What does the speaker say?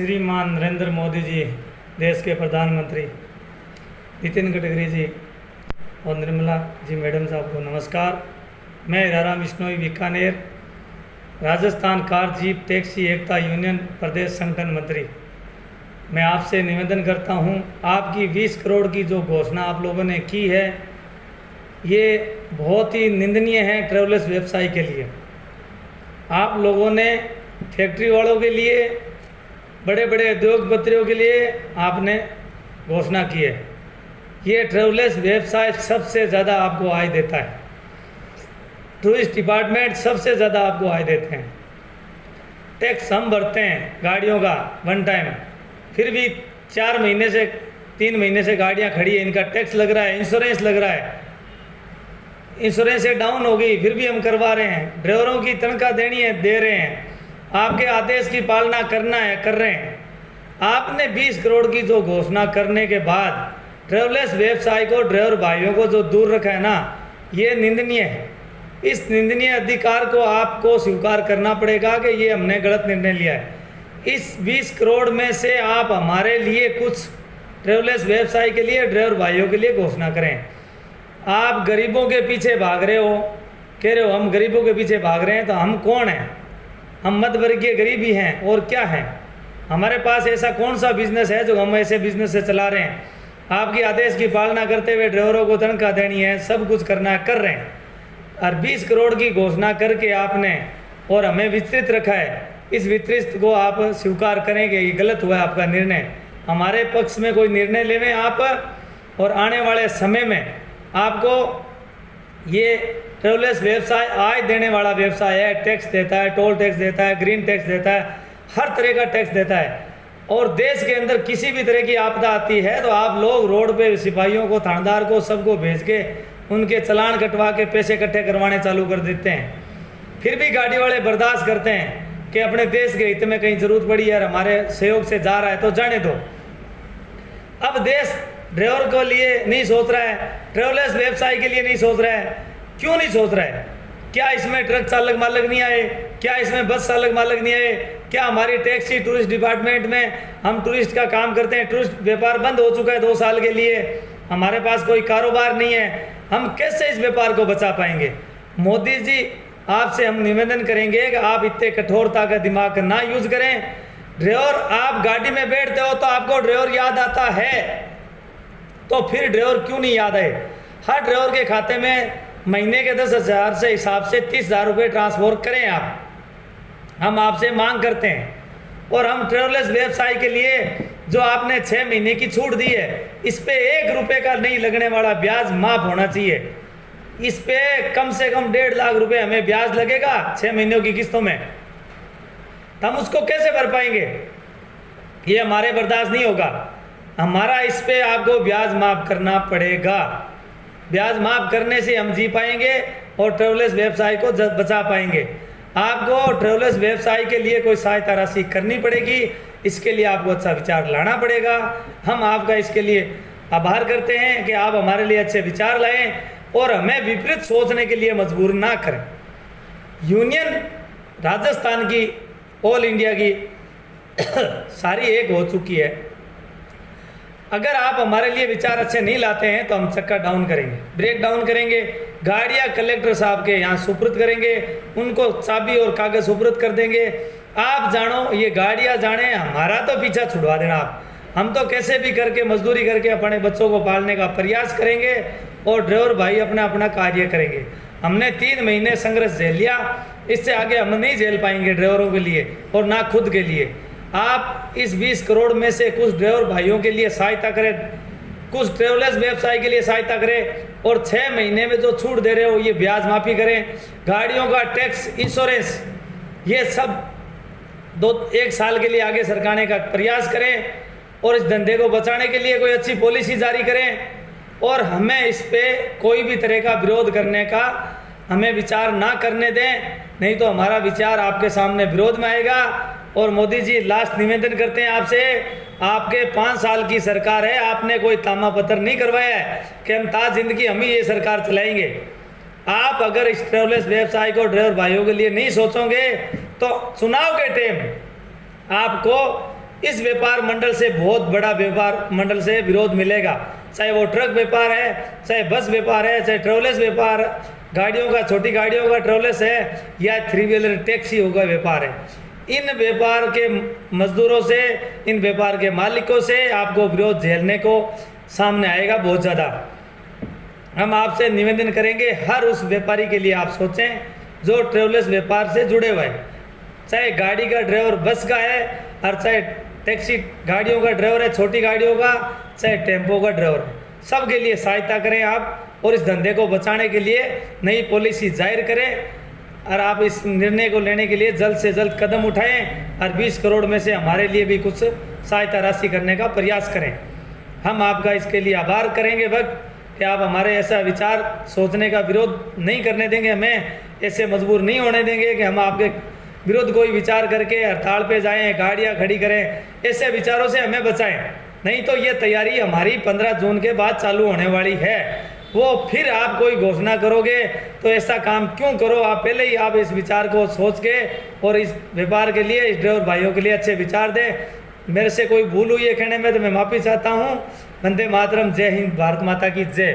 श्रीमान नरेंद्र मोदी जी, देश के प्रधानमंत्री, नितिन गडकरी जी और निर्मला जी मैडम साहब को नमस्कार। मैं Raram Vishnoi Bikaner, Rajasthan car jeep taxi एकता यूनियन प्रदेश संगठन मंत्री। मैं आपसे निवेदन करता हूं, आपकी 20 करोड़ की जो घोषणा आप लोगों ने की है, ये बहुत ही निंदनीय है ट्रैवलर्स व्यवसाय के लिए। आप लोगों ने फैक्ट्री वालों के लिए, बड़े बड़े उद्योगपतियों के लिए आपने घोषणा की है। ये ट्रैवलर्स व्यवसाय सबसे ज़्यादा आपको आय देता है। टूरिस्ट डिपार्टमेंट सबसे ज़्यादा आपको आय देते हैं। टैक्स हम भरते हैं गाड़ियों का वन टाइम, फिर भी 4 महीने से 3 महीने से गाड़ियां खड़ी है, इनका टैक्स लग रहा है, इंश्योरेंस लग रहा है। इंश्योरेंस से डाउन हो गई फिर भी हम करवा रहे हैं। ड्राइवरों की तनख्वाह देनी है, दे रहे हैं। आपके आदेश की पालना करना है, कर रहे हैं। आपने 20 करोड़ की जो घोषणा करने के बाद ट्रैवलर्स व्यवसाय को, ड्राइवर भाइयों को जो दूर रखा है ना, ये निंदनीय है। इस निंदनीय अधिकार को आपको स्वीकार करना पड़ेगा कि ये हमने गलत निर्णय लिया है। इस 20 करोड़ में से आप हमारे लिए कुछ ट्रैवलर्स व्यवसाय के लिए, ड्राइवर भाइयों के लिए घोषणा करें। आप गरीबों के पीछे भाग रहे हो, कह रहे हो हम गरीबों के पीछे भाग रहे हैं, तो हम कौन हैं? हम मध्यवर्गीय गरीब ही हैं, और क्या हैं? हमारे पास ऐसा कौन सा बिजनेस है जो हम ऐसे बिजनेस से चला रहे हैं? आपके आदेश की पालना करते हुए ड्राइवरों को तनख्वाह देनी है, सब कुछ करना है, कर रहे हैं। और 20 करोड़ की घोषणा करके आपने और हमें विस्तृत रखा है। इस विस्तृत को आप स्वीकार करेंगे, ये गलत हुआ है आपका निर्णय। हमारे पक्ष में कोई निर्णय लेवें आप, और आने वाले समय में आपको ये ट्रैवलर्स व्यवसाय आय देने वाला व्यवसाय है। टैक्स देता है, टोल टैक्स देता है, ग्रीन टैक्स देता है, हर तरह का टैक्स देता है। और देश के अंदर किसी भी तरह की आपदा आती है तो आप लोग रोड पे सिपाहियों को, थानेदार को, सबको भेज के उनके चलान कटवा के पैसे इकट्ठे करवाने चालू कर देते हैं। फिर भी गाड़ी वाले बर्दाश्त करते हैं कि अपने देश के हित में कहीं जरूरत पड़ी है, हमारे सहयोग से जा रहा है तो जाने दो। अब देश ड्राइवर के लिए नहीं सोच रहा है, ट्रैवलर्स व्यवसाय के लिए नहीं सोच रहा है। क्यों नहीं सोच रहा है? क्या इसमें ट्रक चालक मालक नहीं आए? क्या इसमें बस चालक मालक नहीं आए? क्या हमारी टैक्सी टूरिस्ट डिपार्टमेंट में हम टूरिस्ट का काम करते हैं, टूरिस्ट व्यापार बंद हो चुका है 2 साल के लिए, हमारे पास कोई कारोबार नहीं है, हम कैसे इस व्यापार को बचा पाएंगे? मोदी जी, आपसे हम निवेदन करेंगे कि आप इतने कठोरता का दिमाग ना यूज करें। ड्राइवर, आप गाड़ी में बैठते हो तो आपको ड्राइवर याद आता है, तो फिर ड्राइवर क्यों नहीं याद आए? हर ड्राइवर के खाते में महीने के 10,000 से हिसाब से 30,000 रुपये ट्रांसफर करें आप। हम आपसे मांग करते हैं। और हम ट्रैवलर्स व्यवसाय के लिए जो आपने 6 महीने की छूट दी है, इस पे 1 रुपये का नहीं लगने वाला ब्याज माफ होना चाहिए। इस पे कम से कम 1.5 लाख रुपए हमें ब्याज लगेगा 6 महीनों की किस्तों में, तो हम उसको कैसे भर पाएंगे? ये हमारे बर्दाश्त नहीं होगा। हमारा इस पे आपको ब्याज माफ करना पड़ेगा। ब्याज माफ करने से हम जी पाएंगे और ट्रैवलर्स व्यवसाय को बचा पाएंगे। आपको ट्रैवलर्स व्यवसाय के लिए कोई सहायता राशि करनी पड़ेगी, इसके लिए आपको अच्छा विचार लाना पड़ेगा। हम आपका इसके लिए आभार करते हैं कि आप हमारे लिए अच्छे विचार लाएं और हमें विपरीत सोचने के लिए मजबूर ना करें। यूनियन राजस्थान की, ऑल इंडिया की सारी एक हो चुकी है। अगर आप हमारे लिए विचार अच्छे नहीं लाते हैं तो हम चक्का डाउन करेंगे, ब्रेक डाउन करेंगे, गाड़ियां कलेक्टर साहब के यहाँ सुपुर्द करेंगे, उनको चाबी और कागज सुपुर्द कर देंगे। आप जानो, ये गाड़ियां जाने, हमारा तो पीछा छुड़वा देना आप। हम तो कैसे भी करके मजदूरी करके अपने बच्चों को पालने का प्रयास करेंगे और ड्राइवर भाई अपना अपना कार्य करेंगे। हमने 3 महीने संघर्ष झेल लिया, इससे आगे हम नहीं झेल पाएंगे ड्राइवरों के लिए और ना खुद के लिए। आप इस 20 करोड़ में से कुछ ड्राइवर भाइयों के लिए सहायता करें, कुछ ट्रैवलर्स व्यवसाय के लिए सहायता करें, और 6 महीने में जो छूट दे रहे हो ये ब्याज माफी करें। गाड़ियों का टैक्स, इंश्योरेंस, ये सब 1 साल के लिए आगे सरकाने का प्रयास करें और इस धंधे को बचाने के लिए कोई अच्छी पॉलिसी जारी करें। और हमें इस पे कोई भी तरह का विरोध करने का हमें विचार ना करने दें, नहीं तो हमारा विचार आपके सामने विरोध में आएगा। और मोदी जी, लास्ट निवेदन करते हैं आपसे, आपके 5 साल की सरकार है, आपने कोई तामा पत्र नहीं करवाया है कि हम ताज जिंदगी हम ही ये सरकार चलाएंगे। आप अगर इस ट्रैवलर्स व्यवसाय को ड्राइवर भाइयों के लिए नहीं सोचोगे तो चुनाव के टाइम आपको इस व्यापार मंडल से बहुत बड़ा व्यापार मंडल से विरोध मिलेगा, चाहे वो ट्रक व्यापार है, चाहे बस व्यापार है, चाहे ट्रेवल्स व्यापार, गाड़ियों का, छोटी गाड़ियों का ट्रेवल्स है, या 3 व्हीलर टैक्सी होगा व्यापार है। इन व्यापार के मजदूरों से, इन व्यापार के मालिकों से आपको विरोध झेलने को सामने आएगा बहुत ज़्यादा। हम आपसे निवेदन करेंगे, हर उस व्यापारी के लिए आप सोचें जो ट्रेवल्स व्यापार से जुड़े हुए हैं, चाहे गाड़ी का ड्राइवर बस का है, और चाहे टैक्सी गाड़ियों का ड्राइवर है, छोटी गाड़ियों का, चाहे टेम्पो का ड्राइवर है, सबके लिए सहायता करें आप, और इस धंधे को बचाने के लिए नई पॉलिसी जाहिर करें, और आप इस निर्णय को लेने के लिए जल्द से जल्द कदम उठाएं, और 20 करोड़ में से हमारे लिए भी कुछ सहायता राशि करने का प्रयास करें। हम आपका इसके लिए आभार करेंगे वक्त कि आप हमारे ऐसा विचार सोचने का विरोध नहीं करने देंगे, हमें ऐसे मजबूर नहीं होने देंगे कि हम आपके विरुद्ध कोई विचार करके हड़ताल पे जाएं, गाड़ियां खड़ी करें, ऐसे विचारों से हमें बचाएं। नहीं तो ये तैयारी हमारी 15 जून के बाद चालू होने वाली है, वो फिर आप कोई घोषणा करोगे तो ऐसा काम क्यों करो। आप पहले ही आप इस विचार को सोच के और इस व्यापार के लिए, इस ड्राइवर भाइयों के लिए अच्छे विचार दें। मेरे से कोई भूल हुई है कहने में तो मैं माफ़ी चाहता हूँ। वंदे मातरम, जय हिंद, भारत माता की जय।